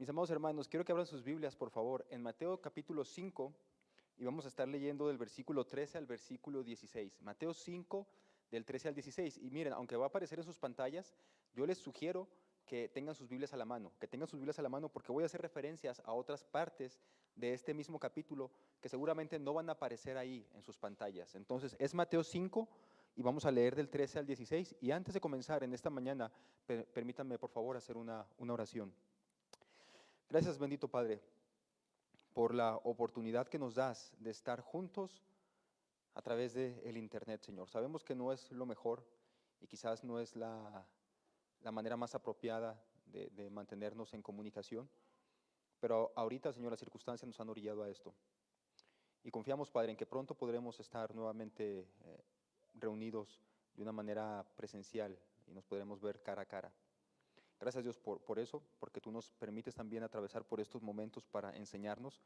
Mis amados hermanos, quiero que abran sus Biblias, por favor, en Mateo capítulo 5, y vamos a estar leyendo del versículo 13 al versículo 16. Mateo 5, del 13 al 16. Y miren, aunque va a aparecer en sus pantallas, yo les sugiero que tengan sus Biblias a la mano, porque voy a hacer referencias a otras partes de este mismo capítulo que seguramente no van a aparecer ahí en sus pantallas. Entonces, es Mateo 5 y vamos a leer del 13 al 16. Y antes de comenzar en esta mañana, permítanme por favor hacer una oración. Gracias, bendito Padre, por la oportunidad que nos das de estar juntos a través del internet, Señor. Sabemos que no es lo mejor y quizás no es la manera más apropiada de mantenernos en comunicación, pero ahorita, Señor, las circunstancias nos han orillado a esto. Y confiamos, Padre, en que pronto podremos estar nuevamente reunidos de una manera presencial y nos podremos ver cara a cara. Gracias, Dios, por eso, porque tú nos permites también atravesar por estos momentos para enseñarnos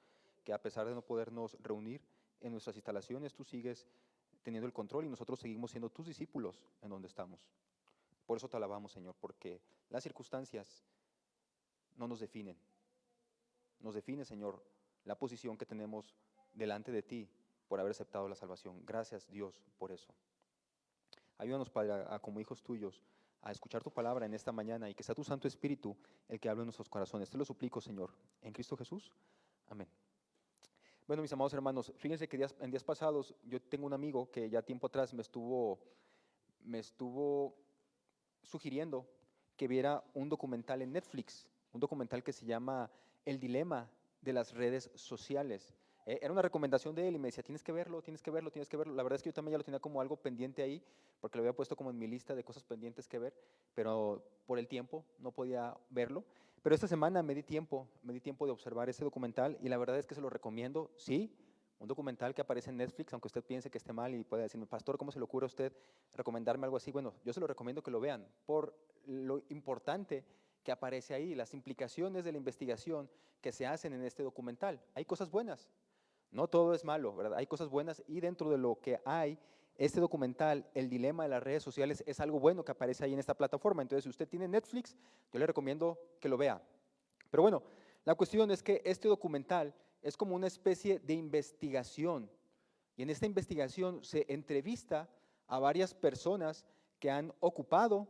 que a pesar de no podernos reunir en nuestras instalaciones, tú sigues teniendo el control y nosotros seguimos siendo tus discípulos en donde estamos. Por eso te alabamos, Señor, porque las circunstancias no nos definen. Nos define, Señor, la posición que tenemos delante de ti por haber aceptado la salvación. Gracias, Dios, por eso. Ayúdanos, Padre, como hijos tuyos, a escuchar tu palabra en esta mañana y que sea tu Santo Espíritu el que hable en nuestros corazones. Te lo suplico, Señor, en Cristo Jesús. Amén. Bueno, mis amados hermanos, fíjense que en días pasados yo tengo un amigo que ya tiempo atrás me estuvo sugiriendo que viera un documental en Netflix, un documental que se llama El dilema de las redes sociales. Era una recomendación de él y me decía, tienes que verlo, tienes que verlo, tienes que verlo. La verdad es que yo también ya lo tenía como algo pendiente ahí, porque lo había puesto como en mi lista de cosas pendientes que ver, pero por el tiempo no podía verlo. Pero esta semana me di tiempo de observar ese documental y la verdad es que se lo recomiendo, sí, un documental que aparece en Netflix, aunque usted piense que esté mal y pueda decirme, pastor, ¿cómo se le ocurre a usted recomendarme algo así? Bueno, yo se lo recomiendo que lo vean por lo importante que aparece ahí, las implicaciones de la investigación que se hacen en este documental. Hay cosas buenas, no todo es malo, ¿verdad? Hay cosas buenas y dentro de lo que hay, este documental, El dilema de las redes sociales, es algo bueno que aparece ahí en esta plataforma. Entonces, si usted tiene Netflix, yo le recomiendo que lo vea. Pero bueno, la cuestión es que este documental es como una especie de investigación y en esta investigación se entrevista a varias personas que han ocupado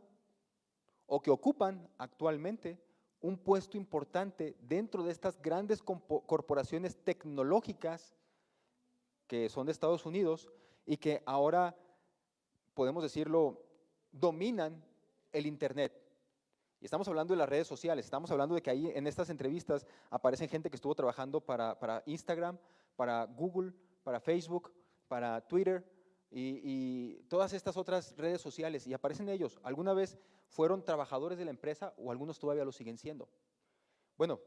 o que ocupan actualmente un puesto importante dentro de estas grandes corporaciones tecnológicas que son de Estados Unidos y que ahora, podemos decirlo, dominan el Internet. Y estamos hablando de las redes sociales, estamos hablando de que ahí en estas entrevistas aparecen gente que estuvo trabajando para Instagram, para Google, para Facebook, para Twitter y todas estas otras redes sociales y aparecen ellos. ¿Alguna vez fueron trabajadores de la empresa o algunos todavía lo siguen siendo? Bueno,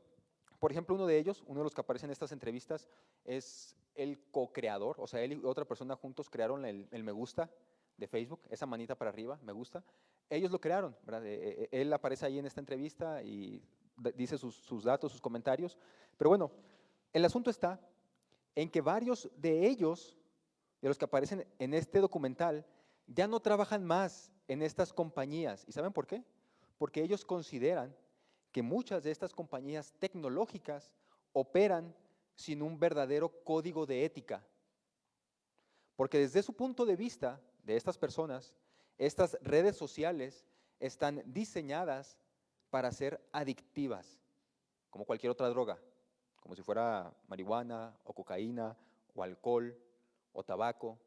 por ejemplo, uno de ellos, uno de los que aparece en estas entrevistas es el co-creador, o sea, él y otra persona juntos crearon el me gusta de Facebook, esa manita para arriba, me gusta. Ellos lo crearon, ¿verdad? Él aparece ahí en esta entrevista y dice sus datos, sus comentarios. Pero bueno, el asunto está en que varios de ellos, de los que aparecen en este documental, ya no trabajan más en estas compañías. ¿Y saben por qué? Porque ellos consideran que muchas de estas compañías tecnológicas operan sin un verdadero código de ética. Porque desde su punto de vista, de estas personas, estas redes sociales están diseñadas para ser adictivas, como cualquier otra droga, como si fuera marihuana o cocaína o alcohol o tabaco.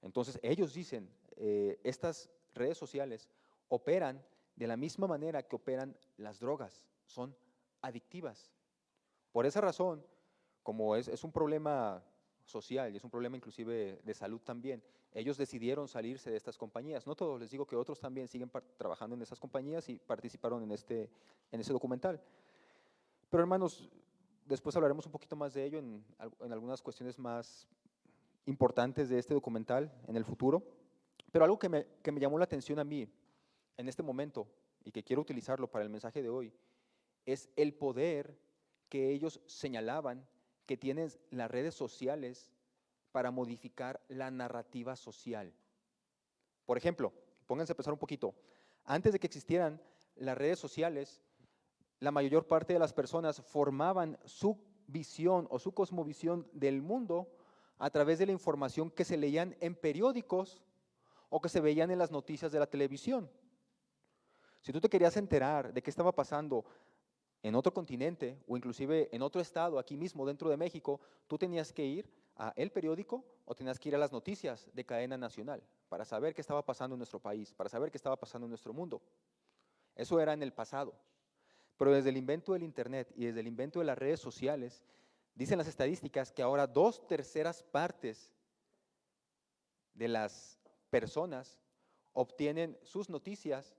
Entonces ellos dicen, estas redes sociales operan de la misma manera que operan las drogas, son adictivas. Por esa razón, como es un problema social y es un problema inclusive de salud también, ellos decidieron salirse de estas compañías. No todos, les digo que otros también siguen trabajando en esas compañías y participaron en ese documental. Pero hermanos, después hablaremos un poquito más de ello en algunas cuestiones más importantes de este documental en el futuro. Pero algo que me llamó la atención a mí en este momento y que quiero utilizarlo para el mensaje de hoy es el poder que ellos señalaban que tienen las redes sociales para modificar la narrativa social. Por ejemplo, pónganse a pensar un poquito, antes de que existieran las redes sociales, la mayor parte de las personas formaban su visión o su cosmovisión del mundo a través de la información que se leían en periódicos o que se veían en las noticias de la televisión. Si tú te querías enterar de qué estaba pasando en otro continente o inclusive en otro estado, aquí mismo dentro de México, tú tenías que ir a el periódico o tenías que ir a las noticias de cadena nacional para saber qué estaba pasando en nuestro país, para saber qué estaba pasando en nuestro mundo. Eso era en el pasado. Pero desde el invento del Internet y desde el invento de las redes sociales, dicen las estadísticas que ahora 2/3 de las personas obtienen sus noticias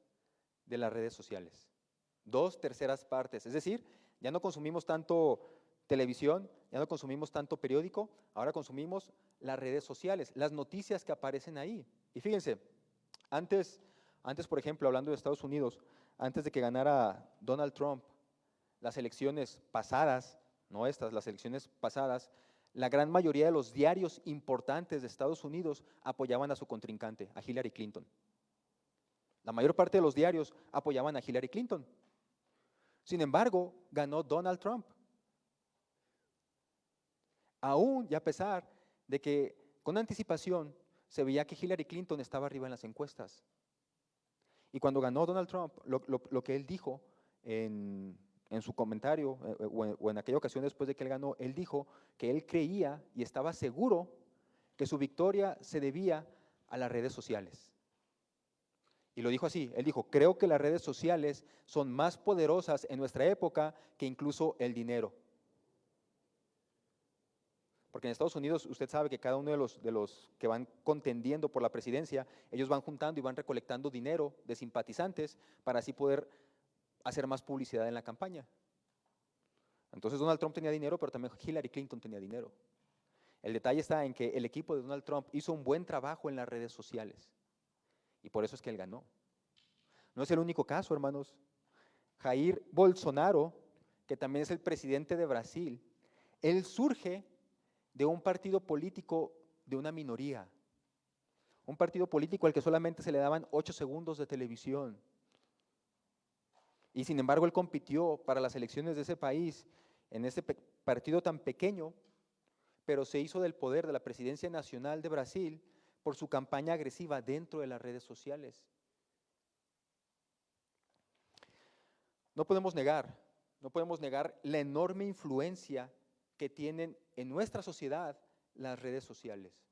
de las redes sociales. 2/3. Es decir, ya no consumimos tanto televisión, ya no consumimos tanto periódico, ahora consumimos las redes sociales, las noticias que aparecen ahí. Y fíjense, antes, por ejemplo, hablando de Estados Unidos, antes de que ganara Donald Trump las elecciones pasadas, no estas, las elecciones pasadas, la gran mayoría de los diarios importantes de Estados Unidos apoyaban a su contrincante, a Hillary Clinton. La mayor parte de los diarios apoyaban a Hillary Clinton. Sin embargo, ganó Donald Trump. Aún y a pesar de que con anticipación se veía que Hillary Clinton estaba arriba en las encuestas. Y cuando ganó Donald Trump, lo que él dijo en su comentario o en aquella ocasión después de que él ganó, él dijo que él creía y estaba seguro que su victoria se debía a las redes sociales. Y lo dijo así, él dijo, creo que las redes sociales son más poderosas en nuestra época que incluso el dinero. Porque en Estados Unidos usted sabe que cada uno de los que van contendiendo por la presidencia, ellos van juntando y van recolectando dinero de simpatizantes para así poder hacer más publicidad en la campaña. Entonces Donald Trump tenía dinero, pero también Hillary Clinton tenía dinero. El detalle está en que el equipo de Donald Trump hizo un buen trabajo en las redes sociales y por eso es que él ganó. No es el único caso, hermanos. Jair Bolsonaro, que también es el presidente de Brasil, él surge de un partido político de una minoría, un partido político al que solamente se le daban 8 segundos de televisión. Y sin embargo él compitió para las elecciones de ese país en ese partido tan pequeño, pero se hizo del poder de la presidencia nacional de Brasil por su campaña agresiva dentro de las redes sociales. No podemos negar la enorme influencia que tienen en nuestra sociedad las redes sociales.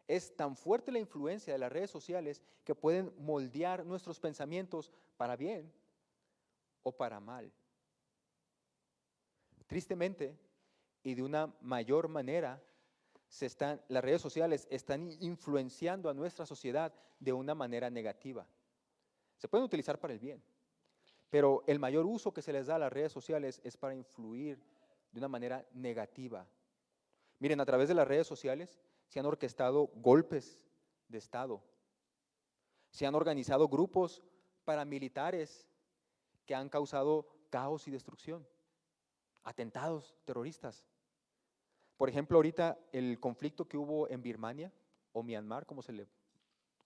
Es tan fuerte la influencia de las redes sociales que pueden moldear nuestros pensamientos para bien o para mal. Tristemente, y de una mayor manera, las redes sociales están influenciando a nuestra sociedad de una manera negativa. Se pueden utilizar para el bien, pero el mayor uso que se les da a las redes sociales es para influir de una manera negativa. Miren, a través de las redes sociales se han orquestado golpes de Estado, se han organizado grupos paramilitares que han causado caos y destrucción, atentados terroristas. Por ejemplo, ahorita el conflicto que hubo en Birmania o Myanmar, como se le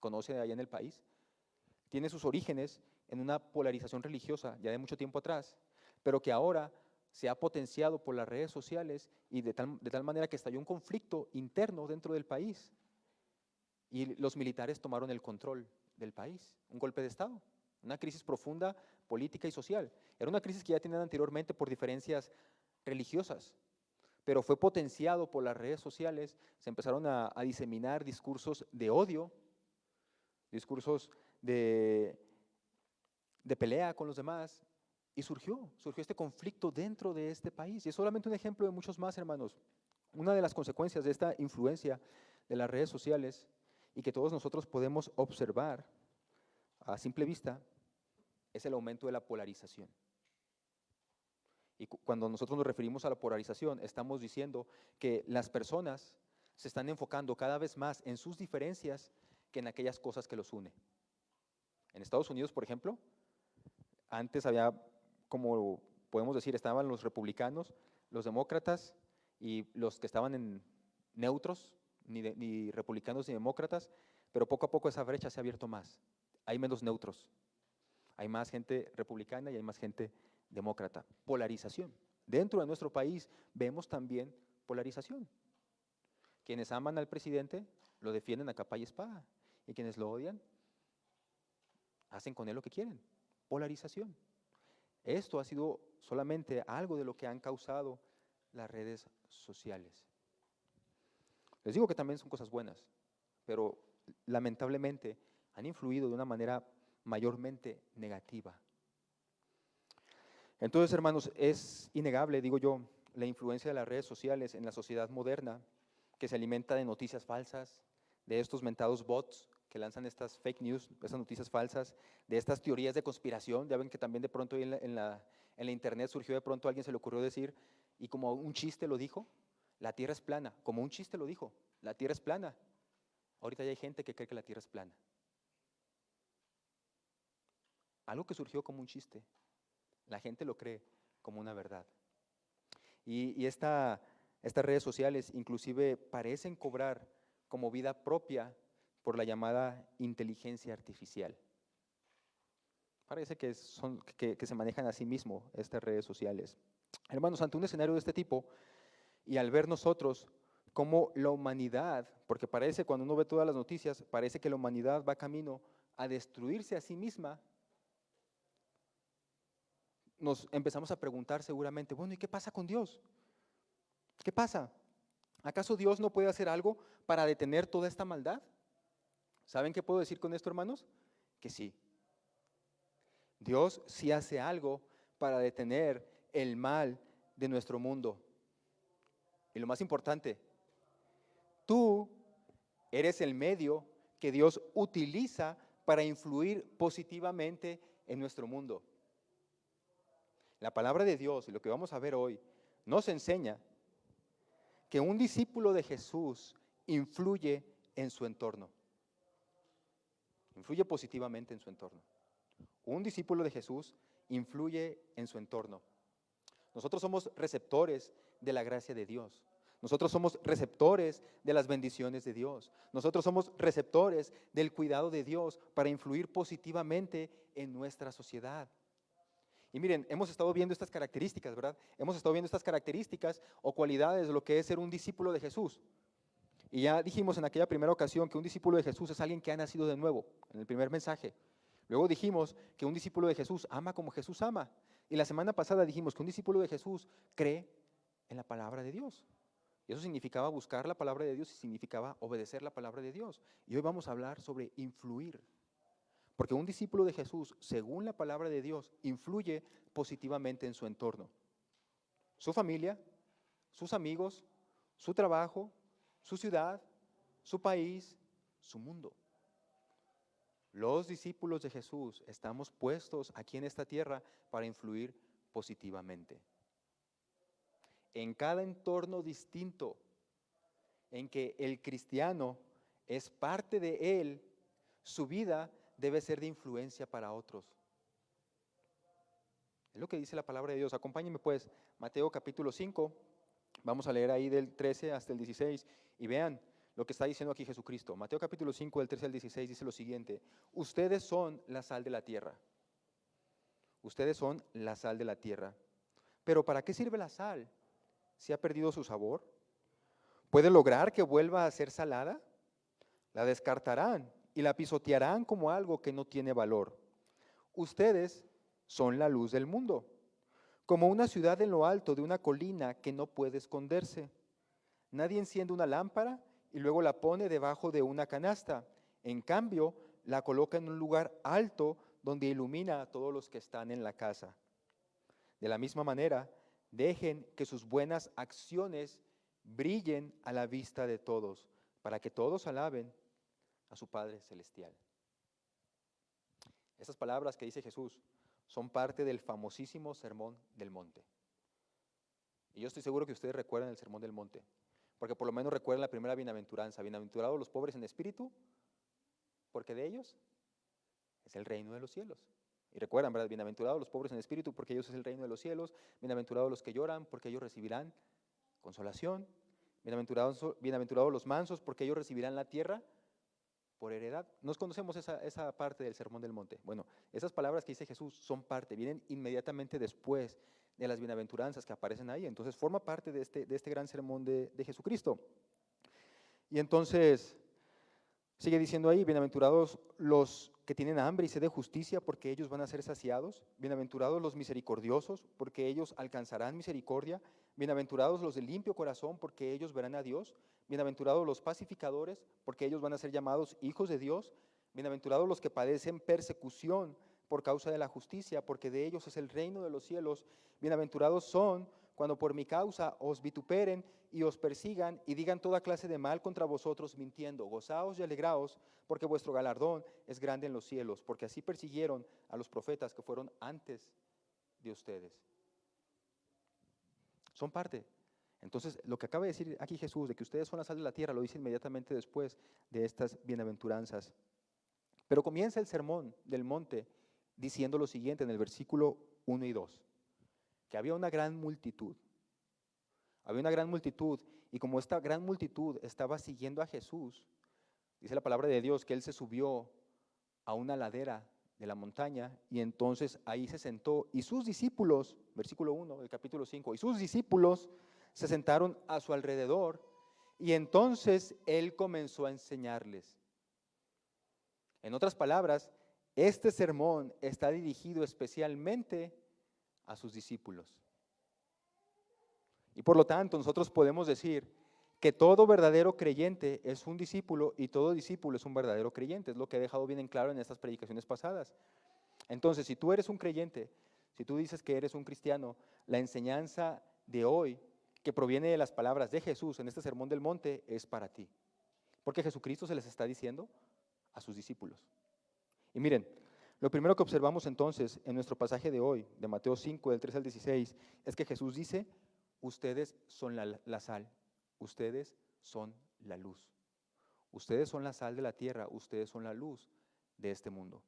conoce allá en el país, tiene sus orígenes en una polarización religiosa ya de mucho tiempo atrás, pero que ahora se ha potenciado por las redes sociales y de tal manera que estalló un conflicto interno dentro del país y los militares tomaron el control del país, un golpe de Estado, una crisis profunda política y social. Era una crisis que ya tenían anteriormente por diferencias religiosas, pero fue potenciado por las redes sociales, se empezaron a diseminar discursos de odio, discursos de pelea con los demás, y surgió este conflicto dentro de este país. Y es solamente un ejemplo de muchos más, hermanos. Una de las consecuencias de esta influencia de las redes sociales y que todos nosotros podemos observar a simple vista es el aumento de la polarización. Y cuando nosotros nos referimos a la polarización, estamos diciendo que las personas se están enfocando cada vez más en sus diferencias que en aquellas cosas que los unen. En Estados Unidos, por ejemplo, antes había, como podemos decir, estaban los republicanos, los demócratas y los que estaban en neutros, ni republicanos ni demócratas, pero poco a poco esa brecha se ha abierto más. Hay menos neutros, hay más gente republicana y hay más gente demócrata. Polarización. Dentro de nuestro país vemos también polarización. Quienes aman al presidente lo defienden a capa y espada, y quienes lo odian hacen con él lo que quieren. Polarización. Esto ha sido solamente algo de lo que han causado las redes sociales. Les digo que también son cosas buenas, pero lamentablemente han influido de una manera mayormente negativa. Entonces, hermanos, es innegable, digo yo, la influencia de las redes sociales en la sociedad moderna, que se alimenta de noticias falsas, de estos mentados bots que lanzan estas fake news, estas noticias falsas, de estas teorías de conspiración. Ya ven que también de pronto en la internet surgió, de pronto a alguien se le ocurrió decir, y como un chiste lo dijo, la Tierra es plana, como un chiste lo dijo, la Tierra es plana. Ahorita ya hay gente que cree que la Tierra es plana. Algo que surgió como un chiste, la gente lo cree como una verdad. Y estas redes sociales inclusive parecen cobrar como vida propia por la llamada inteligencia artificial. Parece que se manejan a sí mismos estas redes sociales. Hermanos, ante un escenario de este tipo, y al ver nosotros cómo la humanidad, porque parece, cuando uno ve todas las noticias, parece que la humanidad va camino a destruirse a sí misma, nos empezamos a preguntar seguramente, bueno, ¿y qué pasa con Dios? ¿Qué pasa? ¿Acaso Dios no puede hacer algo para detener toda esta maldad? ¿Saben qué puedo decir con esto, hermanos? Que sí. Dios sí hace algo para detener el mal de nuestro mundo. Y lo más importante, tú eres el medio que Dios utiliza para influir positivamente en nuestro mundo. La palabra de Dios, y lo que vamos a ver hoy, nos enseña que un discípulo de Jesús influye en su entorno. Influye positivamente en su entorno. Un discípulo de Jesús influye en su entorno. Nosotros somos receptores de la gracia de Dios. Nosotros somos receptores de las bendiciones de Dios. Nosotros somos receptores del cuidado de Dios para influir positivamente en nuestra sociedad. Y miren, hemos estado viendo estas características, ¿verdad? Hemos estado viendo estas características o cualidades de lo que es ser un discípulo de Jesús. Y ya dijimos en aquella primera ocasión que un discípulo de Jesús es alguien que ha nacido de nuevo, en el primer mensaje. Luego dijimos que un discípulo de Jesús ama como Jesús ama. Y la semana pasada dijimos que un discípulo de Jesús cree en la palabra de Dios. Y eso significaba buscar la palabra de Dios y significaba obedecer la palabra de Dios. Y hoy vamos a hablar sobre influir. Porque un discípulo de Jesús, según la palabra de Dios, influye positivamente en su entorno. Su familia, sus amigos, su trabajo, su ciudad, su país, su mundo. Los discípulos de Jesús estamos puestos aquí en esta tierra para influir positivamente. En cada entorno distinto en que el cristiano es parte de él, su vida debe ser de influencia para otros. Es lo que dice la palabra de Dios. Acompáñenme pues, Mateo capítulo 5, vamos a leer ahí del 13 hasta el 16 y vean lo que está diciendo aquí Jesucristo. Mateo capítulo 5, del 13 al 16 dice lo siguiente: ustedes son la sal de la tierra. Ustedes son la sal de la tierra. Pero ¿para qué sirve la sal si ha perdido su sabor? ¿Puede lograr que vuelva a ser salada? La descartarán y la pisotearán como algo que no tiene valor. Ustedes son la luz del mundo, como una ciudad en lo alto de una colina que no puede esconderse. Nadie enciende una lámpara y luego la pone debajo de una canasta. En cambio, la coloca en un lugar alto donde ilumina a todos los que están en la casa. De la misma manera, dejen que sus buenas acciones brillen a la vista de todos, para que todos alaben a su Padre Celestial. Estas palabras que dice Jesús son parte del famosísimo Sermón del Monte. Y yo estoy seguro que ustedes recuerdan el Sermón del Monte, porque por lo menos recuerdan la primera bienaventuranza: bienaventurados los pobres en espíritu, porque de ellos es el reino de los cielos. Y recuerdan, ¿verdad? Bienaventurados los pobres en espíritu, porque ellos es el reino de los cielos. Bienaventurados los que lloran, porque ellos recibirán consolación. Bienaventurados los mansos, porque ellos recibirán la tierra por heredad. Nos conocemos esa parte del Sermón del Monte. Bueno, esas palabras que dice Jesús son parte, vienen inmediatamente después de las bienaventuranzas que aparecen ahí. Entonces forma parte de este gran sermón de Jesucristo. Y entonces sigue diciendo ahí, bienaventurados los que tienen hambre y sed de justicia, porque ellos van a ser saciados. Bienaventurados los misericordiosos, porque ellos alcanzarán misericordia. Bienaventurados los de limpio corazón, porque ellos verán a Dios. Bienaventurados los pacificadores, porque ellos van a ser llamados hijos de Dios. Bienaventurados los que padecen persecución por causa de la justicia, porque de ellos es el reino de los cielos. Bienaventurados son cuando por mi causa os vituperen y os persigan y digan toda clase de mal contra vosotros mintiendo. Gozaos y alegraos, porque vuestro galardón es grande en los cielos, porque así persiguieron a los profetas que fueron antes de ustedes. Son parte. Entonces, lo que acaba de decir aquí Jesús, de que ustedes son la sal de la tierra, lo dice inmediatamente después de estas bienaventuranzas. Pero comienza el sermón del monte diciendo lo siguiente en el versículo 1 y 2, que había una gran multitud. Había una gran multitud, y como esta gran multitud estaba siguiendo a Jesús, dice la palabra de Dios que Él se subió a una ladera de la montaña, y entonces ahí se sentó, y sus discípulos, versículo 1 del capítulo 5, y sus discípulos se sentaron a su alrededor, y entonces Él comenzó a enseñarles. En otras palabras, este sermón está dirigido especialmente a sus discípulos. Y por lo tanto, nosotros podemos decir que todo verdadero creyente es un discípulo y todo discípulo es un verdadero creyente. Es lo que he dejado bien en claro en estas predicaciones pasadas. Entonces, si tú eres un creyente, si tú dices que eres un cristiano, la enseñanza de hoy, que proviene de las palabras de Jesús en este sermón del monte, es para ti. Porque Jesucristo se les está diciendo a sus discípulos. Y miren, lo primero que observamos entonces en nuestro pasaje de hoy, de Mateo 5, del 3 al 16, es que Jesús dice: ustedes son la sal, ustedes son la luz. Ustedes son la sal de la tierra, ustedes son la luz de este mundo.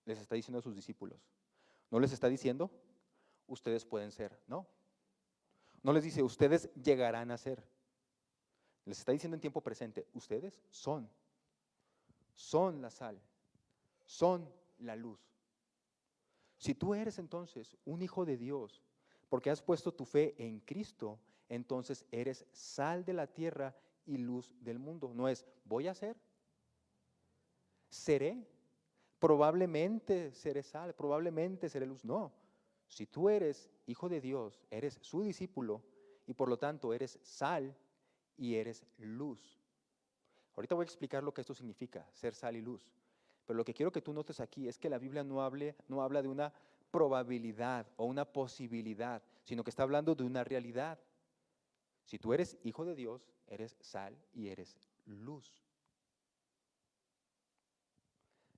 Les está diciendo a sus discípulos. No les está diciendo, ustedes pueden ser, no. No les dice, ustedes llegarán a ser. Les está diciendo en tiempo presente, ustedes son la sal, son la luz. Si tú eres entonces un hijo de Dios, porque has puesto tu fe en Cristo, entonces eres sal de la tierra y luz del mundo. No es, voy a ser, seré, probablemente seré sal, probablemente seré luz. No, si tú eres hijo de Dios, eres su discípulo y por lo tanto eres sal y eres luz. Ahorita voy a explicar lo que esto significa, ser sal y luz. Pero lo que quiero que tú notes aquí es que la Biblia no habla de una probabilidad o una posibilidad, sino que está hablando de una realidad. Si tú eres hijo de Dios, eres sal y eres luz.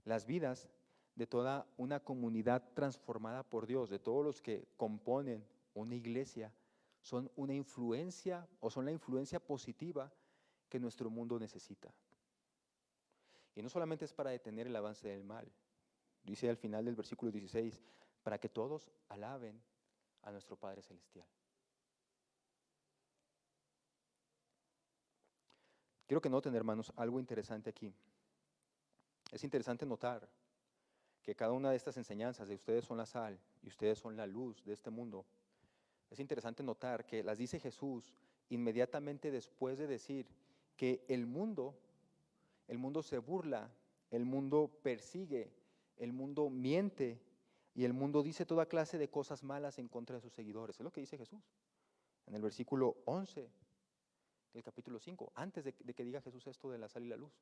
Las vidas de toda una comunidad transformada por Dios, de todos los que componen una iglesia, son una influencia o son la influencia positiva que nuestro mundo necesita. Y no solamente es para detener el avance del mal, dice al final del versículo 16, para que todos alaben a nuestro Padre Celestial. Quiero que noten, hermanos, algo interesante aquí. Es interesante notar que cada una de estas enseñanzas de ustedes son la sal y ustedes son la luz de este mundo. Es interesante notar que las dice Jesús inmediatamente después de decir que el mundo se burla, el mundo persigue, el mundo miente y el mundo dice toda clase de cosas malas en contra de sus seguidores. Es lo que dice Jesús en el versículo 11 del capítulo 5, antes de que diga Jesús esto de la sal y la luz.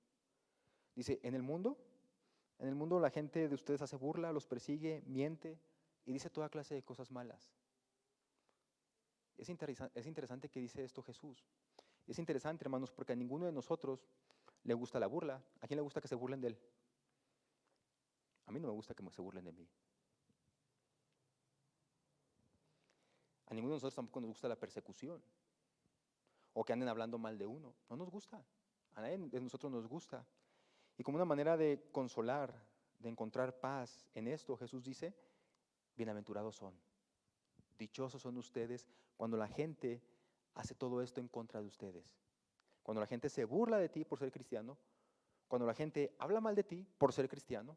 Dice, en el mundo la gente de ustedes hace burla, los persigue, miente y dice toda clase de cosas malas. Es interesante que dice esto Jesús. Es interesante, hermanos, porque a ninguno de nosotros le gusta la burla. ¿A quién le gusta que se burlen de él? A mí no me gusta que se burlen de mí. A ninguno de nosotros tampoco nos gusta la persecución o que anden hablando mal de uno. No nos gusta. A nadie de nosotros nos gusta. Y como una manera de consolar, de encontrar paz en esto, Jesús dice, bienaventurados son. Dichosos son ustedes cuando la gente hace todo esto en contra de ustedes. Cuando la gente se burla de ti por ser cristiano, Cuando la gente habla mal de ti por ser cristiano,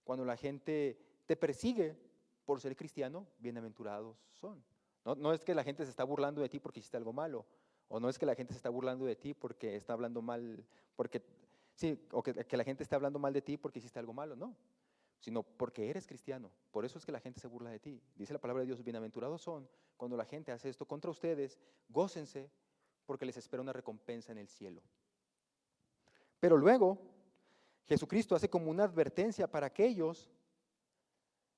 cuando la gente te persigue por ser cristiano, bienaventurados son. No es que la gente se está burlando de ti porque hiciste algo malo, o no es que la gente se está burlando de ti porque está hablando mal, porque, sí, o que la gente está hablando mal de ti porque hiciste algo malo, no, sino porque eres cristiano. Por eso es que la gente se burla de ti. Dice la palabra de Dios, bienaventurados son cuando la gente hace esto contra ustedes, gócense porque les espera una recompensa en el cielo. Pero luego, Jesucristo hace como una advertencia para aquellos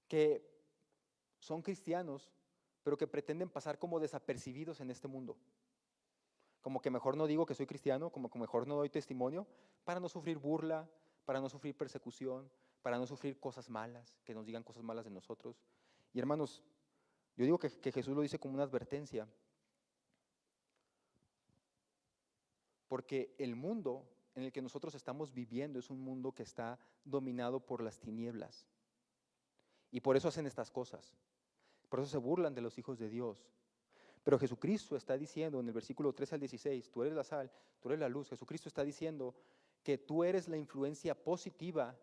que son cristianos, pero que pretenden pasar como desapercibidos en este mundo. Como que mejor no digo que soy cristiano, como que mejor no doy testimonio, para no sufrir burla, para no sufrir persecución, para no sufrir cosas malas, que nos digan cosas malas de nosotros. Y hermanos, yo digo que Jesús lo dice como una advertencia, porque el mundo en el que nosotros estamos viviendo es un mundo que está dominado por las tinieblas. Y por eso hacen estas cosas. Por eso se burlan de los hijos de Dios. Pero Jesucristo está diciendo en el versículo 13 al 16, tú eres la sal, tú eres la luz. Jesucristo está diciendo que tú eres la influencia positiva,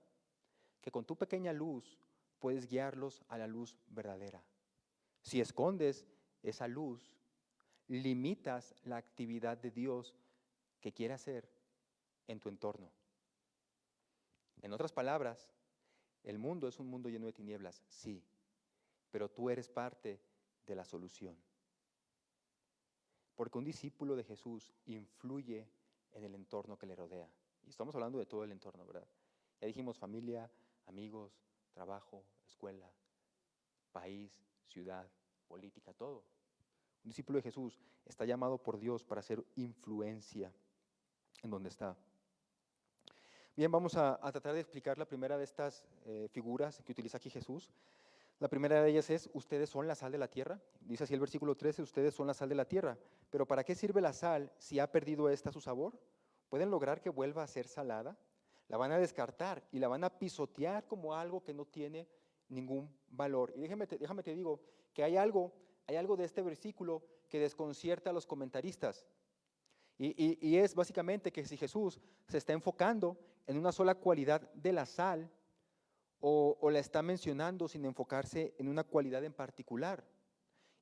que con tu pequeña luz puedes guiarlos a la luz verdadera. Si escondes esa luz, limitas la actividad de Dios que quiere hacer en tu entorno. En otras palabras, el mundo es un mundo lleno de tinieblas, sí, pero tú eres parte de la solución. Porque un discípulo de Jesús influye en el entorno que le rodea. Y estamos hablando de todo el entorno, ¿verdad? Ya dijimos familia, amigos, trabajo, escuela, país, ciudad, política, todo. Un discípulo de Jesús está llamado por Dios para hacer influencia en donde está. Bien, vamos a tratar de explicar la primera de estas figuras que utiliza aquí Jesús. La primera de ellas es, ustedes son la sal de la tierra. Dice así el versículo 13, ustedes son la sal de la tierra. Pero ¿para qué sirve la sal si ha perdido esta su sabor? ¿Pueden lograr que vuelva a ser salada? La van a descartar y la van a pisotear como algo que no tiene ningún valor. Y déjame te digo que hay algo de este versículo que desconcierta a los comentaristas. Y es básicamente que si Jesús se está enfocando en una sola cualidad de la sal, o la está mencionando sin enfocarse en una cualidad en particular.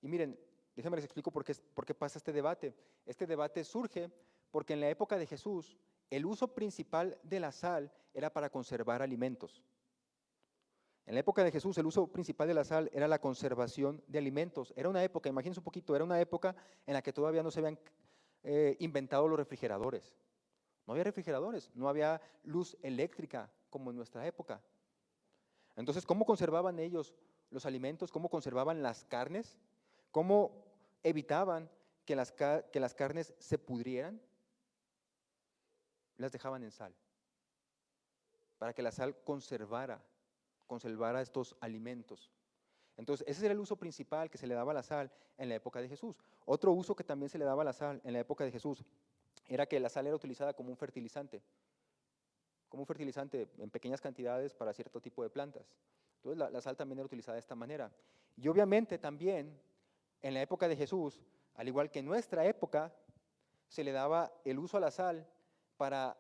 Y miren, déjenme les explico por qué pasa este debate. Este debate surge porque en la época de Jesús, el uso principal de la sal era para conservar alimentos. En la época de Jesús, el uso principal de la sal era la conservación de alimentos. Era una época, imagínense un poquito, era una época en la que todavía no se habían inventado los refrigeradores. No había refrigeradores, no había luz eléctrica como en nuestra época. Entonces, ¿cómo conservaban ellos los alimentos? ¿Cómo conservaban las carnes? ¿Cómo evitaban que las carnes se pudrieran? Las dejaban en sal, para que la sal conservara estos alimentos. Entonces, ese era el uso principal que se le daba a la sal en la época de Jesús. Otro uso que también se le daba a la sal en la época de Jesús era que la sal era utilizada como un fertilizante en pequeñas cantidades para cierto tipo de plantas. Entonces la sal también era utilizada de esta manera. Y obviamente también en la época de Jesús, al igual que en nuestra época, se le daba el uso a la sal para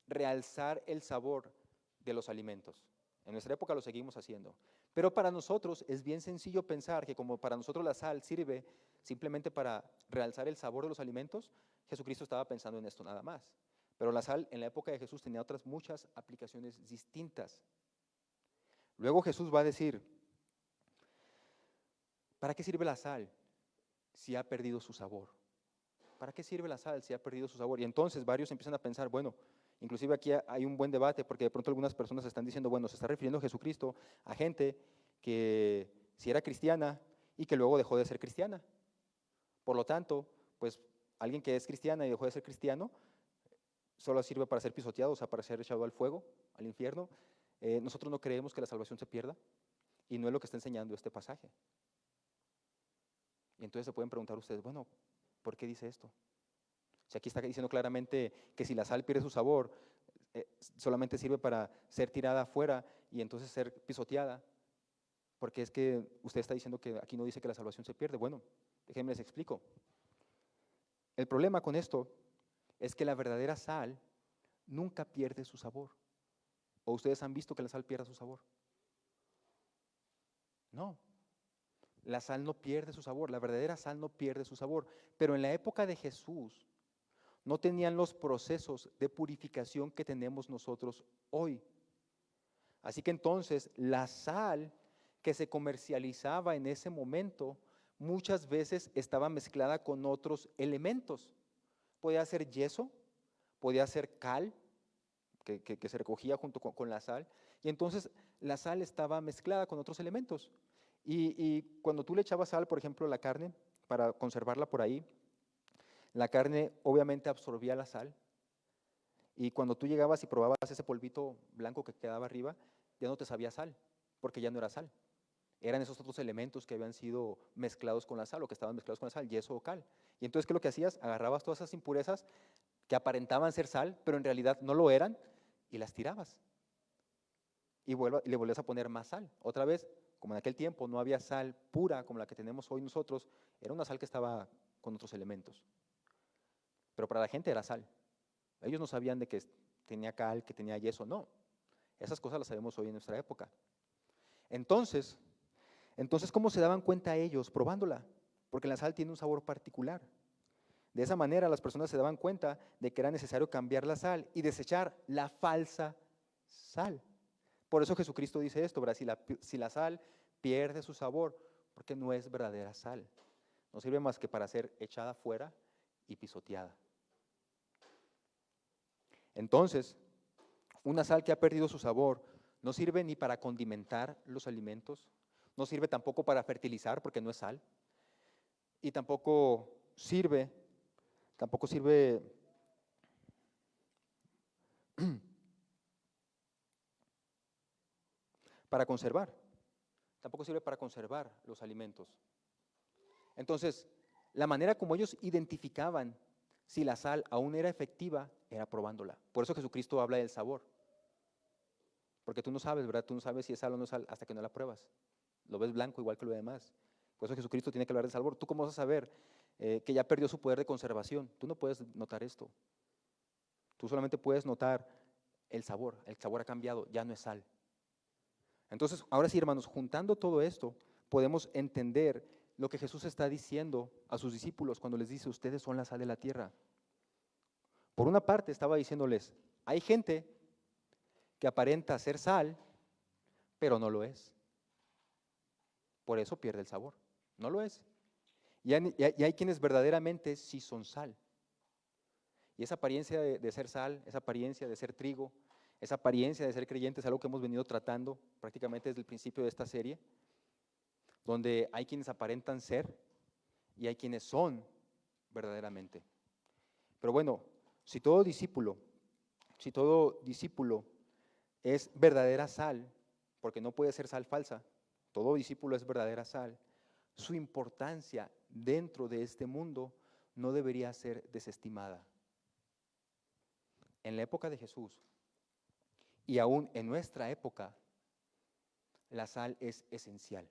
realzar el sabor de los alimentos. En nuestra época lo seguimos haciendo. Pero para nosotros es bien sencillo pensar que como para nosotros la sal sirve simplemente para realzar el sabor de los alimentos, Jesucristo estaba pensando en esto nada más. Pero la sal en la época de Jesús tenía otras muchas aplicaciones distintas. Luego Jesús va a decir, ¿para qué sirve la sal si ha perdido su sabor? ¿Para qué sirve la sal si ha perdido su sabor? Y entonces varios empiezan a pensar, bueno, inclusive aquí hay un buen debate porque de pronto algunas personas están diciendo, bueno, se está refiriendo Jesucristo a gente que si era cristiana y que luego dejó de ser cristiana. Por lo tanto, pues alguien que es cristiana y dejó de ser cristiano, solo sirve para ser pisoteado, o sea, para ser echado al fuego, al infierno. Nosotros no creemos que la salvación se pierda y no es lo que está enseñando este pasaje. Y entonces se pueden preguntar ustedes, bueno, ¿por qué dice esto? Si aquí está diciendo claramente que si la sal pierde su sabor, solamente sirve para ser tirada afuera y entonces ser pisoteada, porque es que usted está diciendo que aquí no dice que la salvación se pierde. Bueno, déjenme les explico. El problema con esto es que la verdadera sal nunca pierde su sabor. ¿O ustedes han visto que la sal pierda su sabor? No, la sal no pierde su sabor, la verdadera sal no pierde su sabor. Pero en la época de Jesús no tenían los procesos de purificación que tenemos nosotros hoy. Así que entonces la sal que se comercializaba en ese momento muchas veces estaba mezclada con otros elementos. Podía ser yeso, podía ser cal, que se recogía junto con la sal, y entonces la sal estaba mezclada con otros elementos. Y cuando tú le echabas sal, por ejemplo, a la carne, para conservarla por ahí, la carne obviamente absorbía la sal, y cuando tú llegabas y probabas ese polvito blanco que quedaba arriba, ya no te sabía sal, porque ya no era sal. Eran esos otros elementos que habían sido mezclados con la sal o que estaban mezclados con la sal, yeso o cal. Y entonces, ¿qué es lo que hacías? Agarrabas todas esas impurezas que aparentaban ser sal, pero en realidad no lo eran, y las tirabas. Y le volvías a poner más sal. Otra vez, como en aquel tiempo no había sal pura como la que tenemos hoy nosotros, era una sal que estaba con otros elementos. Pero para la gente era sal. Ellos no sabían de que tenía cal, que tenía yeso, no. Esas cosas las sabemos hoy en nuestra época. Entonces, ¿cómo se daban cuenta ellos? Probándola, porque la sal tiene un sabor particular. De esa manera las personas se daban cuenta de que era necesario cambiar la sal y desechar la falsa sal. Por eso Jesucristo dice esto, ¿verdad? Si la sal pierde su sabor, porque no es verdadera sal. No sirve más que para ser echada fuera y pisoteada. Entonces, una sal que ha perdido su sabor no sirve ni para condimentar los alimentos, no sirve tampoco para fertilizar porque no es sal, y tampoco sirve para conservar, tampoco sirve para conservar los alimentos. Entonces, la manera como ellos identificaban si la sal aún era efectiva era probándola. Por eso Jesucristo habla del sabor. Porque tú no sabes, ¿verdad? Tú no sabes si es sal o no es sal hasta que no la pruebas. Lo ves blanco igual que lo demás. Por eso Jesucristo tiene que hablar del sabor. ¿Tú cómo vas a saber que ya perdió su poder de conservación? Tú no puedes notar esto. Tú solamente puedes notar el sabor ha cambiado, ya no es sal. Entonces, ahora sí, hermanos, juntando todo esto, podemos entender lo que Jesús está diciendo a sus discípulos cuando les dice, ustedes son la sal de la tierra. Por una parte, estaba diciéndoles, hay gente que aparenta ser sal, pero no lo es. Por eso pierde el sabor, no lo es. Y hay quienes verdaderamente sí son sal. Y esa apariencia de ser sal, esa apariencia de ser trigo, esa apariencia de ser creyente es algo que hemos venido tratando prácticamente desde el principio de esta serie, donde hay quienes aparentan ser y hay quienes son verdaderamente. Pero bueno, si todo discípulo es verdadera sal, porque no puede ser sal falsa, todo discípulo es verdadera sal, su importancia dentro de este mundo no debería ser desestimada. En la época de Jesús y aún en nuestra época, la sal es esencial.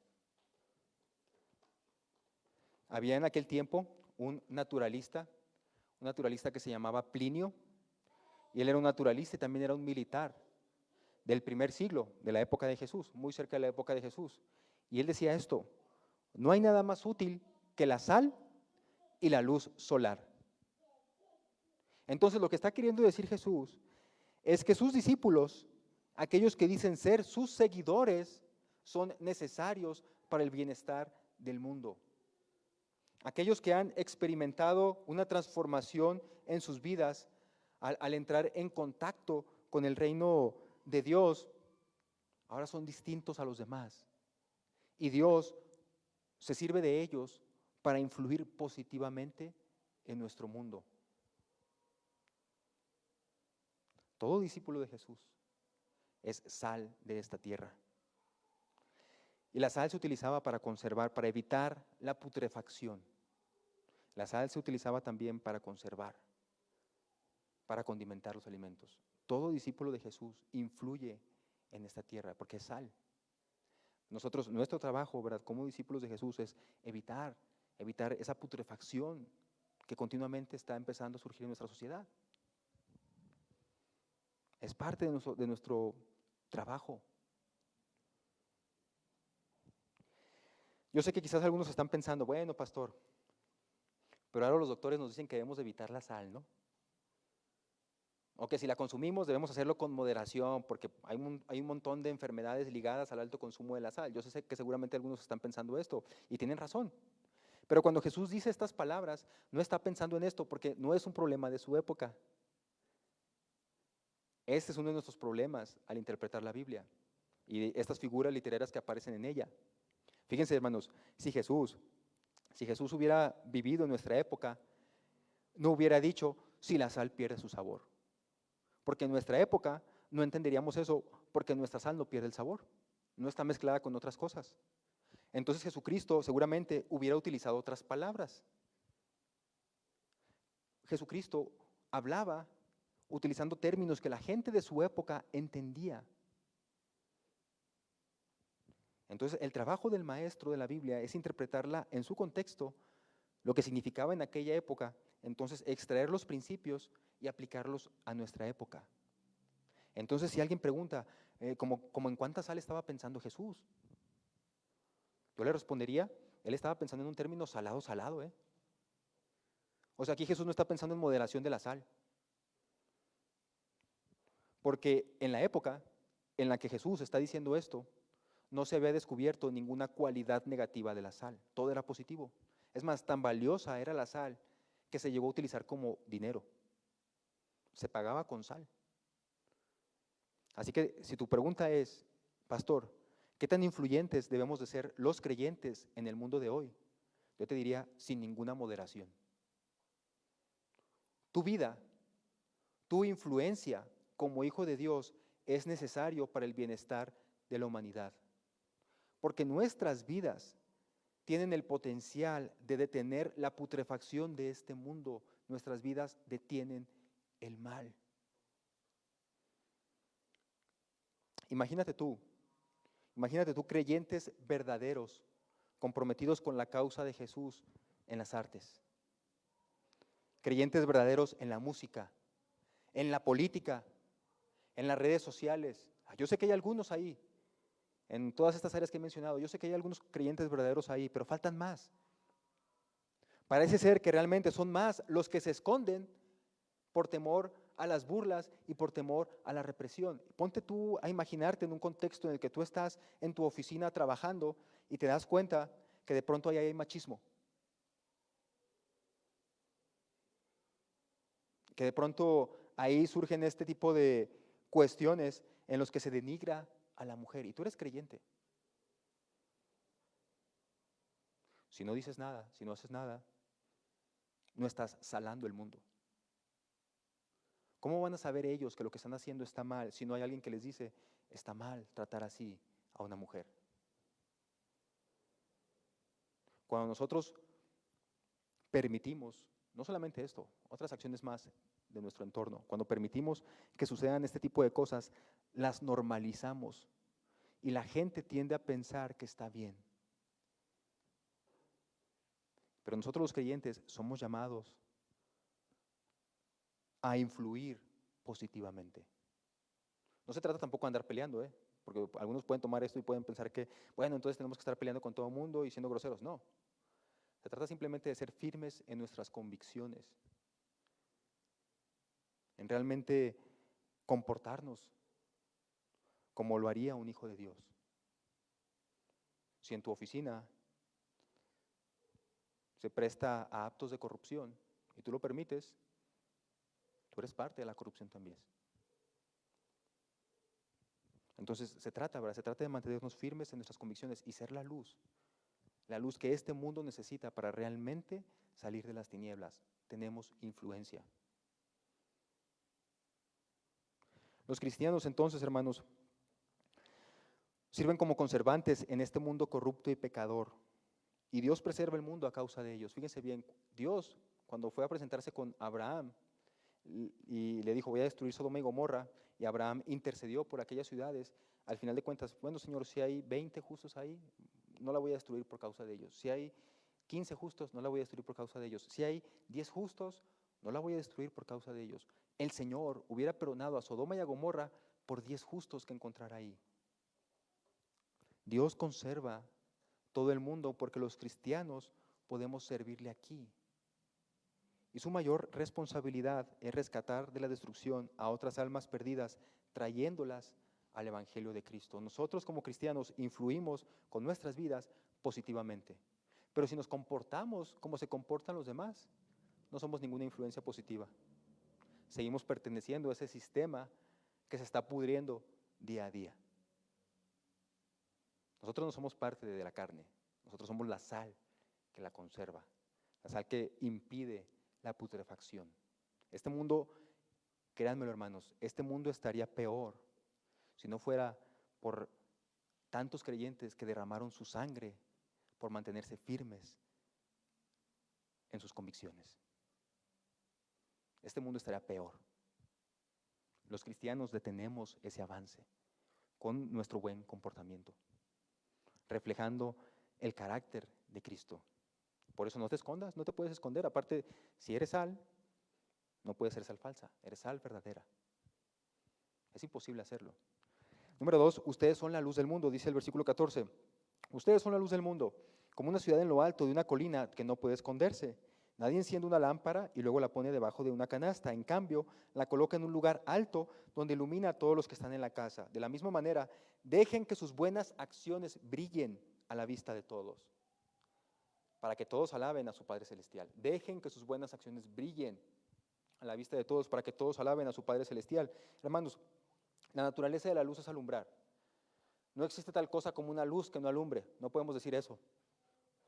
Había en aquel tiempo un naturalista que se llamaba Plinio, y él era un naturalista y también era un militar del primer siglo, de la época de Jesús, muy cerca de la época de Jesús. Y él decía esto, no hay nada más útil que la sal y la luz solar. Entonces lo que está queriendo decir Jesús es que sus discípulos, aquellos que dicen ser sus seguidores, son necesarios para el bienestar del mundo. Aquellos que han experimentado una transformación en sus vidas al entrar en contacto con el reino de Dios, ahora son distintos a los demás. Y Dios se sirve de ellos para influir positivamente en nuestro mundo. Todo discípulo de Jesús es sal de esta tierra. Y la sal se utilizaba para conservar, para evitar la putrefacción. La sal se utilizaba también para conservar, para condimentar los alimentos. Todo discípulo de Jesús influye en esta tierra porque es sal. Nuestro trabajo, ¿verdad?, como discípulos de Jesús es evitar esa putrefacción que continuamente está empezando a surgir en nuestra sociedad. Es parte de nuestro trabajo. Yo sé que quizás algunos están pensando, bueno, pastor, pero ahora los doctores nos dicen que debemos evitar la sal, ¿no? O que si la consumimos debemos hacerlo con moderación, porque hay un montón de enfermedades ligadas al alto consumo de la sal. Yo sé que seguramente algunos están pensando esto y tienen razón. Pero cuando Jesús dice estas palabras, no está pensando en esto porque no es un problema de su época. Este es uno de nuestros problemas al interpretar la Biblia y estas figuras literarias que aparecen en ella. Fíjense, hermanos, si Jesús hubiera vivido en nuestra época, no hubiera dicho si la sal pierde su sabor. Porque en nuestra época no entenderíamos eso porque nuestra sal no pierde el sabor, no está mezclada con otras cosas. Entonces Jesucristo seguramente hubiera utilizado otras palabras. Jesucristo hablaba utilizando términos que la gente de su época entendía. Entonces el trabajo del maestro de la Biblia es interpretarla en su contexto, lo que significaba en aquella época, entonces extraer los principios y aplicarlos a nuestra época. Entonces si alguien pregunta, ¿como en cuánta sal estaba pensando Jesús? Yo le respondería, él estaba pensando en un término salado, salado, ¿eh? O sea, aquí Jesús no está pensando en moderación de la sal. Porque en la época en la que Jesús está diciendo esto, no se había descubierto ninguna cualidad negativa de la sal. Todo era positivo. Es más, tan valiosa era la sal que se llegó a utilizar como dinero. Se pagaba con sal. Así que si tu pregunta es, pastor, ¿qué tan influyentes debemos de ser los creyentes en el mundo de hoy? Yo te diría, sin ninguna moderación. Tu vida, tu influencia como hijo de Dios es necesario para el bienestar de la humanidad. Porque nuestras vidas tienen el potencial de detener la putrefacción de este mundo. Nuestras vidas detienen el mal. Imagínate tú creyentes verdaderos, comprometidos con la causa de Jesús en las artes. Creyentes verdaderos en la música, en la política, en las redes sociales. Yo sé que hay algunos ahí, en todas estas áreas que he mencionado, yo sé que hay algunos creyentes verdaderos ahí, pero faltan más. Parece ser que realmente son más los que se esconden por temor a las burlas y por temor a la represión. Ponte tú a imaginarte en un contexto en el que tú estás en tu oficina trabajando y te das cuenta que de pronto ahí hay machismo, que de pronto ahí surgen este tipo de cuestiones en los que se denigra a la mujer y tú eres creyente. Si no dices nada, si no haces nada, no estás salando el mundo. ¿Cómo van a saber ellos que lo que están haciendo está mal si no hay alguien que les dice, está mal tratar así a una mujer? Cuando nosotros permitimos, no solamente esto, otras acciones más de nuestro entorno, cuando permitimos que sucedan este tipo de cosas, las normalizamos y la gente tiende a pensar que está bien. Pero nosotros los creyentes somos llamados a influir positivamente. No se trata tampoco de andar peleando, porque algunos pueden tomar esto y pueden pensar que, bueno, entonces tenemos que estar peleando con todo el mundo y siendo groseros. No, se trata simplemente de ser firmes en nuestras convicciones, en realmente comportarnos como lo haría un hijo de Dios. Si en tu oficina se presta a actos de corrupción y tú lo permites, tú eres parte de la corrupción también. Entonces se trata, ¿verdad? Se trata de mantenernos firmes en nuestras convicciones y ser la luz que este mundo necesita para realmente salir de las tinieblas. Tenemos influencia. Los cristianos entonces, hermanos, sirven como conservantes en este mundo corrupto y pecador. Y Dios preserva el mundo a causa de ellos. Fíjense bien, Dios, cuando fue a presentarse con Abraham y le dijo, voy a destruir Sodoma y Gomorra, y Abraham intercedió por aquellas ciudades, al final de cuentas, bueno, Señor, si hay 20 justos ahí, no la voy a destruir por causa de ellos. Si hay 15 justos, no la voy a destruir por causa de ellos. Si hay 10 justos, No la voy a destruir por causa de ellos. El Señor hubiera perdonado a Sodoma y a Gomorra por 10 justos que encontrara ahí. Dios conserva todo el mundo porque los cristianos podemos servirle aquí. Y su mayor responsabilidad es rescatar de la destrucción a otras almas perdidas, trayéndolas al Evangelio de Cristo. Nosotros como cristianos influimos con nuestras vidas positivamente. Pero si nos comportamos como se comportan los demás, no somos ninguna influencia positiva. Seguimos perteneciendo a ese sistema que se está pudriendo día a día. Nosotros no somos parte de la carne, nosotros somos la sal que la conserva, la sal que impide la putrefacción. Este mundo, créanmelo hermanos, este mundo estaría peor si no fuera por tantos creyentes que derramaron su sangre por mantenerse firmes en sus convicciones. Este mundo estaría peor. Los cristianos detenemos ese avance con nuestro buen comportamiento, reflejando el carácter de Cristo. Por eso no te escondas, no te puedes esconder. Aparte, si eres sal, no puedes ser sal falsa, eres sal verdadera. Es imposible hacerlo. Número 2, ustedes son la luz del mundo, dice el versículo 14. Ustedes son la luz del mundo, como una ciudad en lo alto de una colina que no puede esconderse. Nadie enciende una lámpara y luego la pone debajo de una canasta. En cambio, la coloca en un lugar alto donde ilumina a todos los que están en la casa. De la misma manera, dejen que sus buenas acciones brillen a la vista de todos, para que todos alaben a su Padre Celestial. Dejen que sus buenas acciones brillen a la vista de todos, para que todos alaben a su Padre Celestial. Hermanos, la naturaleza de la luz es alumbrar. No existe tal cosa como una luz que no alumbre. No podemos decir eso.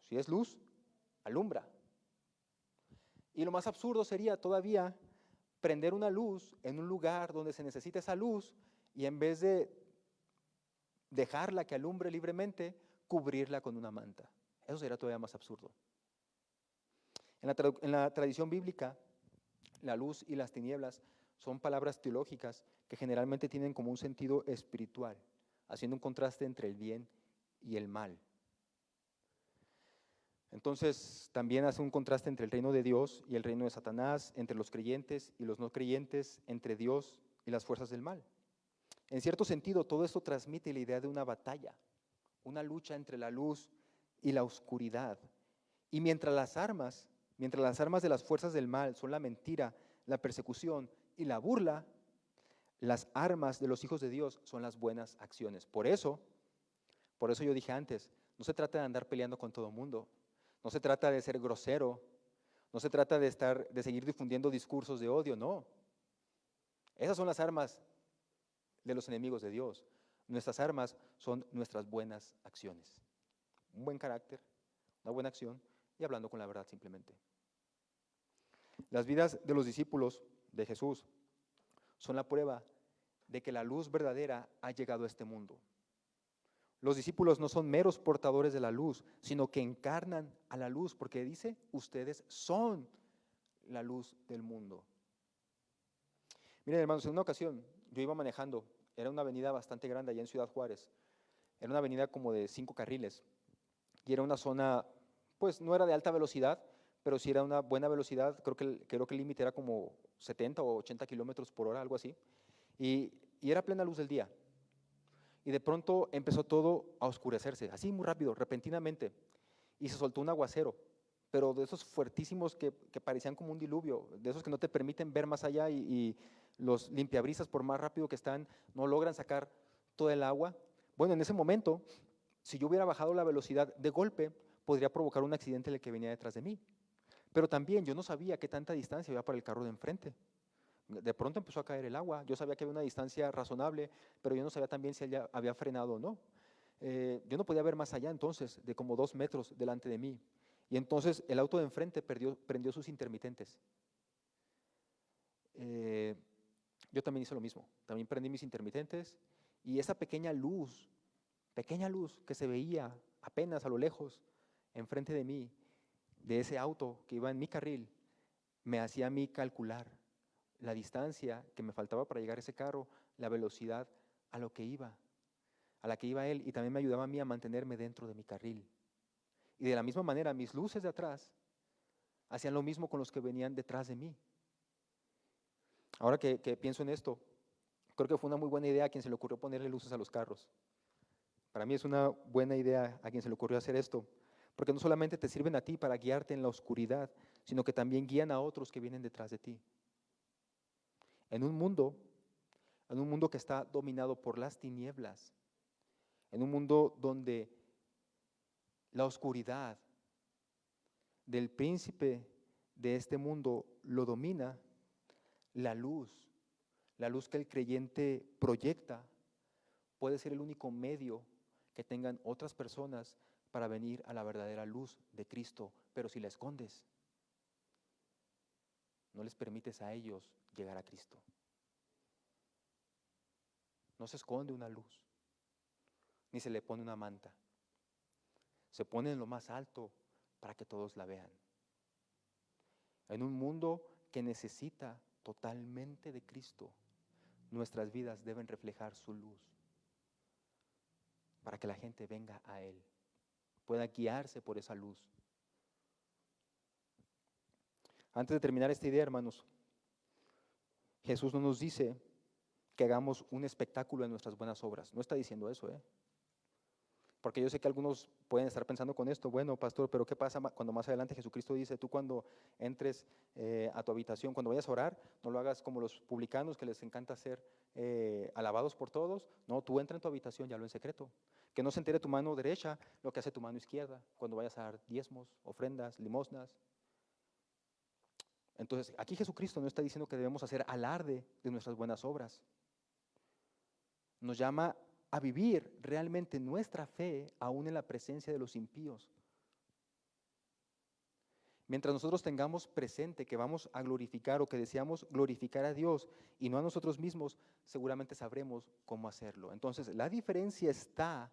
Si es luz, alumbra. Y lo más absurdo sería todavía prender una luz en un lugar donde se necesita esa luz y en vez de dejarla que alumbre libremente, cubrirla con una manta. Eso sería todavía más absurdo. En la tradición bíblica, la luz y las tinieblas son palabras teológicas que generalmente tienen como un sentido espiritual, haciendo un contraste entre el bien y el mal. Entonces, también hace un contraste entre el reino de Dios y el reino de Satanás, entre los creyentes y los no creyentes, entre Dios y las fuerzas del mal. En cierto sentido, todo esto transmite la idea de una batalla, una lucha entre la luz y la oscuridad. Y mientras las armas de las fuerzas del mal son la mentira, la persecución y la burla, las armas de los hijos de Dios son las buenas acciones. Por eso yo dije antes, no se trata de andar peleando con todo el mundo, no se trata de ser grosero, no se trata de seguir difundiendo discursos de odio, no. Esas son las armas de los enemigos de Dios. Nuestras armas son nuestras buenas acciones. Un buen carácter, una buena acción y hablando con la verdad simplemente. Las vidas de los discípulos de Jesús son la prueba de que la luz verdadera ha llegado a este mundo. Los discípulos no son meros portadores de la luz, sino que encarnan a la luz, porque dice, ustedes son la luz del mundo. Miren, hermanos, en una ocasión yo iba manejando, era una avenida bastante grande allá en Ciudad Juárez, era una avenida como de 5 carriles, y era una zona, pues no era de alta velocidad, pero sí era una buena velocidad, creo que el límite era como 70 o 80 kilómetros por hora, algo así, y era plena luz del día. Y de pronto empezó todo a oscurecerse, así muy rápido, repentinamente, y se soltó un aguacero, pero de esos fuertísimos que parecían como un diluvio, de esos que no te permiten ver más allá y los limpiabrisas, por más rápido que están, no logran sacar todo el agua. Bueno, en ese momento, si yo hubiera bajado la velocidad de golpe, podría provocar un accidente en el que venía detrás de mí. Pero también yo no sabía qué tanta distancia había para el carro de enfrente. De pronto empezó a caer el agua, yo sabía que había una distancia razonable, pero yo no sabía también si ella había frenado o no. Yo no podía ver más allá entonces, de como 2 metros delante de mí. Y entonces el auto de enfrente prendió sus intermitentes. Yo también hice lo mismo, también prendí mis intermitentes y esa pequeña luz que se veía apenas a lo lejos, enfrente de mí, de ese auto que iba en mi carril, me hacía a mí calcular la distancia que me faltaba para llegar a ese carro, la velocidad a la que iba él, y también me ayudaba a mí a mantenerme dentro de mi carril. Y de la misma manera, mis luces de atrás hacían lo mismo con los que venían detrás de mí. Ahora que pienso en esto, creo que fue una muy buena idea a quien se le ocurrió ponerle luces a los carros. Para mí es una buena idea a quien se le ocurrió hacer esto, porque no solamente te sirven a ti para guiarte en la oscuridad, sino que también guían a otros que vienen detrás de ti. En un mundo, en un mundo que está dominado por las tinieblas, en un mundo donde la oscuridad del príncipe de este mundo lo domina, la luz que el creyente proyecta, puede ser el único medio que tengan otras personas para venir a la verdadera luz de Cristo. Pero si la escondes, no les permites a ellos llegar a Cristo. No se esconde una luz, ni se le pone una manta. Se pone en lo más alto para que todos la vean. En un mundo que necesita totalmente de Cristo, nuestras vidas deben reflejar su luz para que la gente venga a Él, pueda guiarse por esa luz. Antes de terminar esta idea, hermanos, Jesús no nos dice que hagamos un espectáculo de nuestras buenas obras. No está diciendo eso, Porque yo sé que algunos pueden estar pensando con esto, bueno, pastor, pero ¿qué pasa cuando más adelante Jesucristo dice, tú cuando entres a tu habitación, cuando vayas a orar, no lo hagas como los publicanos que les encanta ser alabados por todos? No, tú entra en tu habitación y hazlo en secreto. Que no se entere tu mano derecha lo que hace tu mano izquierda cuando vayas a dar diezmos, ofrendas, limosnas. Entonces, aquí Jesucristo no está diciendo que debemos hacer alarde de nuestras buenas obras. Nos llama a vivir realmente nuestra fe aún en la presencia de los impíos. Mientras nosotros tengamos presente que vamos a glorificar o que deseamos glorificar a Dios y no a nosotros mismos, seguramente sabremos cómo hacerlo. Entonces, la diferencia está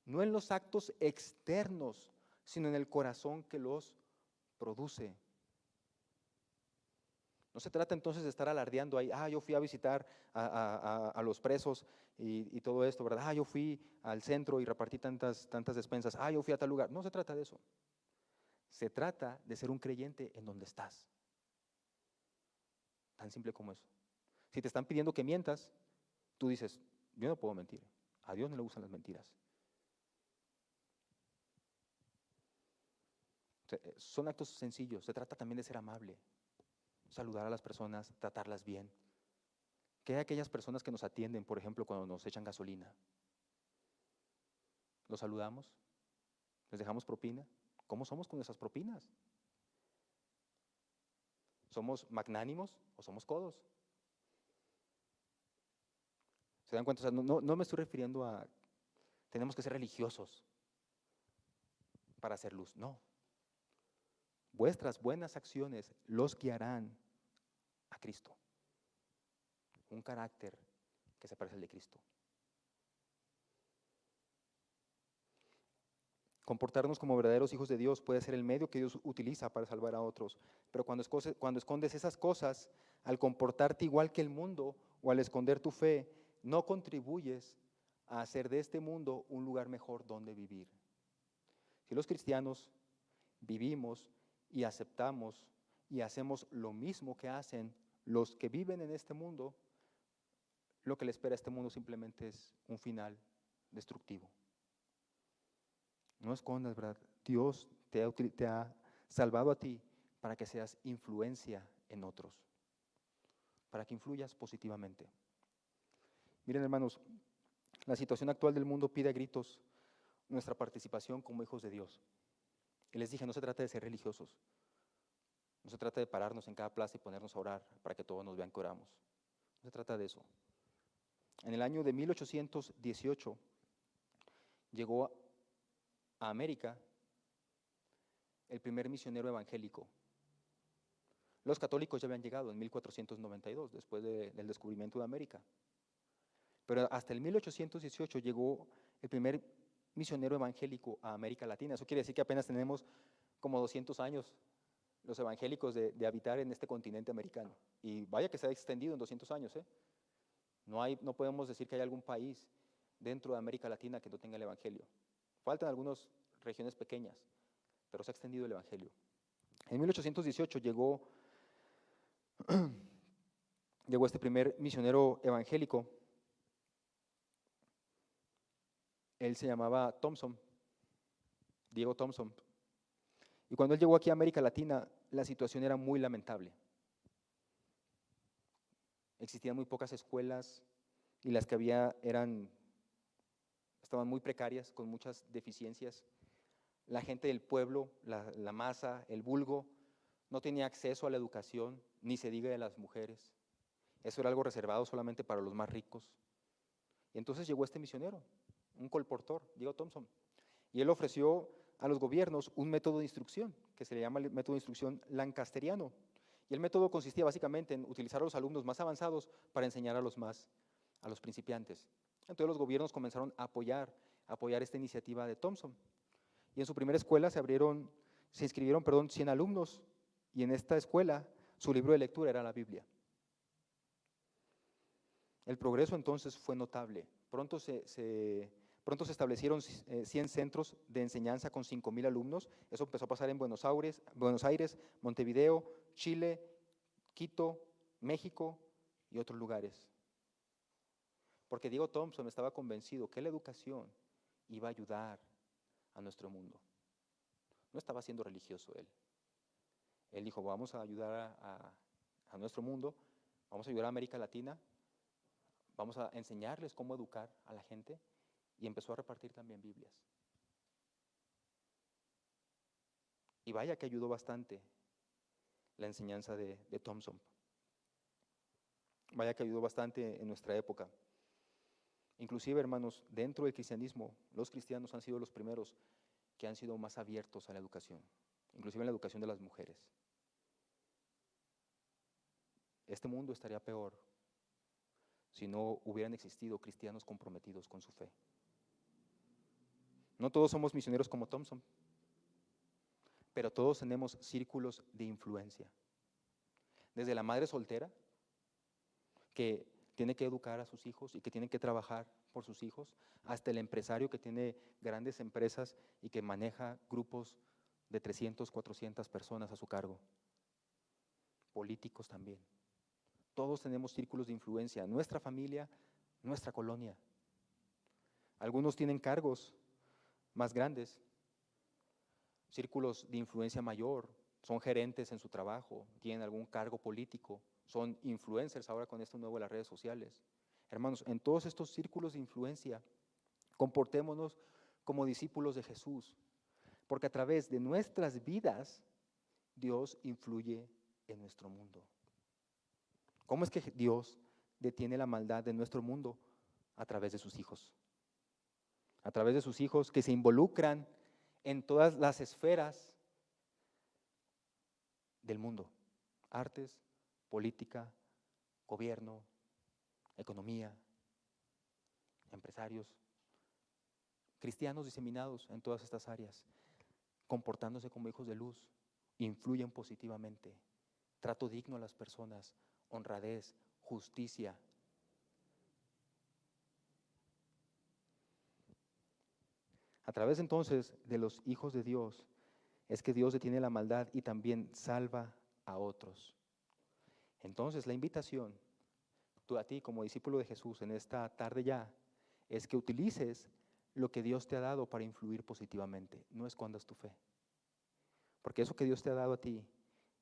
no en los actos externos, sino en el corazón que los produce. No se trata entonces de estar alardeando ahí, yo fui a visitar a los presos y todo esto, ¿verdad? Yo fui al centro y repartí tantas despensas, yo fui a tal lugar. No se trata de eso. Se trata de ser un creyente en donde estás. Tan simple como eso. Si te están pidiendo que mientas, tú dices, yo no puedo mentir. A Dios no le gustan las mentiras. Son actos sencillos. Se trata también de ser amable, saludar a las personas, tratarlas bien. ¿Qué hay aquellas personas que nos atienden, por ejemplo, cuando nos echan gasolina? ¿Los saludamos? ¿Les dejamos propina? ¿Cómo somos con esas propinas? ¿Somos magnánimos o somos codos? ¿Se dan cuenta? O sea, no me estoy refiriendo a tenemos que ser religiosos para hacer luz. No. Vuestras buenas acciones los guiarán a Cristo. Un carácter que se parece al de Cristo. Comportarnos como verdaderos hijos de Dios puede ser el medio que Dios utiliza para salvar a otros. Pero cuando escondes esas cosas, al comportarte igual que el mundo o al esconder tu fe, no contribuyes a hacer de este mundo un lugar mejor donde vivir. Si los cristianos vivimos y aceptamos y hacemos lo mismo que hacen los que viven en este mundo, lo que le espera a este mundo simplemente es un final destructivo. No escondas, ¿verdad? Dios te ha salvado a ti para que seas influencia en otros, para que influyas positivamente. Miren, hermanos, la situación actual del mundo pide a gritos nuestra participación como hijos de Dios. Y les dije, no se trata de ser religiosos, no se trata de pararnos en cada plaza y ponernos a orar para que todos nos vean que oramos. No se trata de eso. En el año de 1818 llegó a América el primer misionero evangélico. Los católicos ya habían llegado en 1492, después del descubrimiento de América. Pero hasta el 1818 llegó el primer misionero evangélico a América Latina. Eso quiere decir que apenas tenemos como 200 años los evangélicos de habitar en este continente americano. Y vaya que se ha extendido en 200 años. No podemos decir que hay algún país dentro de América Latina que no tenga el evangelio. Faltan algunas regiones pequeñas, pero se ha extendido el evangelio. En 1818 llegó llegó este primer misionero evangélico. Él se llamaba Thompson, Diego Thompson. Y cuando él llegó aquí a América Latina, la situación era muy lamentable. Existían muy pocas escuelas y las que había estaban muy precarias, con muchas deficiencias. La gente del pueblo, la masa, el vulgo, no tenía acceso a la educación, ni se diga de las mujeres. Eso era algo reservado solamente para los más ricos. Y entonces llegó este misionero, un colportor, Diego Thompson, y él ofreció a los gobiernos un método de instrucción que se le llama el método de instrucción lancasteriano. Y el método consistía básicamente en utilizar a los alumnos más avanzados para enseñar a los principiantes. Entonces los gobiernos comenzaron a apoyar esta iniciativa de Thompson. Y en su primera escuela se inscribieron 100 alumnos, y en esta escuela su libro de lectura era la Biblia. El progreso entonces fue notable. Pronto se establecieron 100 centros de enseñanza con 5,000 alumnos. Eso empezó a pasar en Buenos Aires, Montevideo, Chile, Quito, México y otros lugares. Porque Diego Thompson estaba convencido que la educación iba a ayudar a nuestro mundo. No estaba siendo religioso él. Él dijo, vamos a ayudar a nuestro mundo, vamos a ayudar a América Latina, vamos a enseñarles cómo educar a la gente, y empezó a repartir también Biblias. Y vaya que ayudó bastante la enseñanza de Thompson. Vaya que ayudó bastante en nuestra época. Inclusive, hermanos, dentro del cristianismo, los cristianos han sido los primeros que han sido más abiertos a la educación, inclusive en la educación de las mujeres. Este mundo estaría peor si no hubieran existido cristianos comprometidos con su fe. No todos somos misioneros como Thompson, pero todos tenemos círculos de influencia. Desde la madre soltera, que tiene que educar a sus hijos y que tiene que trabajar por sus hijos, hasta el empresario que tiene grandes empresas y que maneja grupos de 300, 400 personas a su cargo. Políticos también. Todos tenemos círculos de influencia, nuestra familia, nuestra colonia. Algunos tienen cargos más grandes, círculos de influencia mayor, son gerentes en su trabajo, tienen algún cargo político, son influencers ahora con esto nuevo de las redes sociales. Hermanos, en todos estos círculos de influencia, comportémonos como discípulos de Jesús, porque a través de nuestras vidas, Dios influye en nuestro mundo. ¿Cómo es que Dios detiene la maldad de nuestro mundo? A través de sus hijos. A través de sus hijos que se involucran en todas las esferas del mundo: artes, política, gobierno, economía, empresarios, cristianos diseminados en todas estas áreas, comportándose como hijos de luz, influyen positivamente, trato digno a las personas, honradez, justicia. A través entonces de los hijos de Dios es que Dios detiene la maldad y también salva a otros. Entonces la invitación a ti como discípulo de Jesús en esta tarde ya es que utilices lo que Dios te ha dado para influir positivamente. No escondas tu fe, porque eso que Dios te ha dado a ti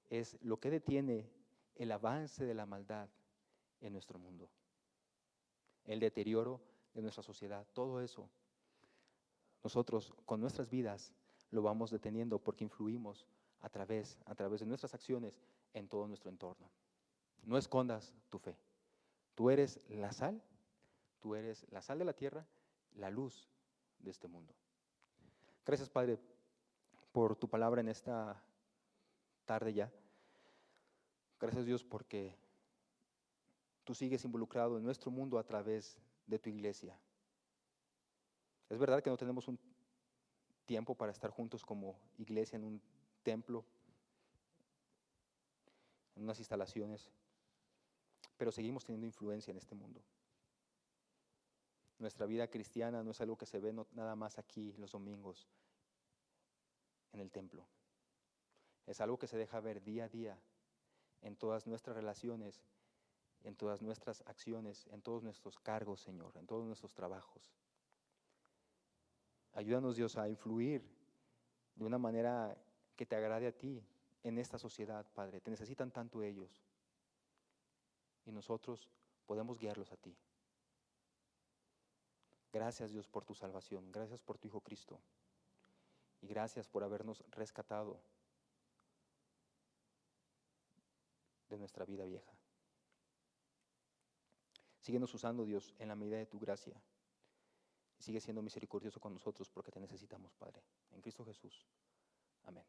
es lo que detiene el avance de la maldad en nuestro mundo, el deterioro de nuestra sociedad. Todo eso nosotros con nuestras vidas lo vamos deteniendo, porque influimos a través de nuestras acciones en todo nuestro entorno. No escondas tu fe. Tú eres la sal de la tierra, la luz de este mundo. Gracias, Padre, por tu palabra en esta tarde ya. Gracias, Dios, porque tú sigues involucrado en nuestro mundo a través de tu iglesia. Es verdad que no tenemos un tiempo para estar juntos como iglesia en un templo, en unas instalaciones, pero seguimos teniendo influencia en este mundo. Nuestra vida cristiana no es algo que se ve nada más aquí los domingos en el templo. Es algo que se deja ver día a día en todas nuestras relaciones en todas nuestras acciones, en todos nuestros cargos, Señor, en todos nuestros trabajos. Ayúdanos, Dios, a influir de una manera que te agrade a ti en esta sociedad, Padre. Te necesitan tanto ellos y nosotros podemos guiarlos a ti. Gracias, Dios, por tu salvación. Gracias por tu Hijo Cristo. Y gracias por habernos rescatado de nuestra vida vieja. Síguenos usando, Dios, en la medida de tu gracia. Y sigue siendo misericordioso con nosotros porque te necesitamos, Padre. En Cristo Jesús. Amén.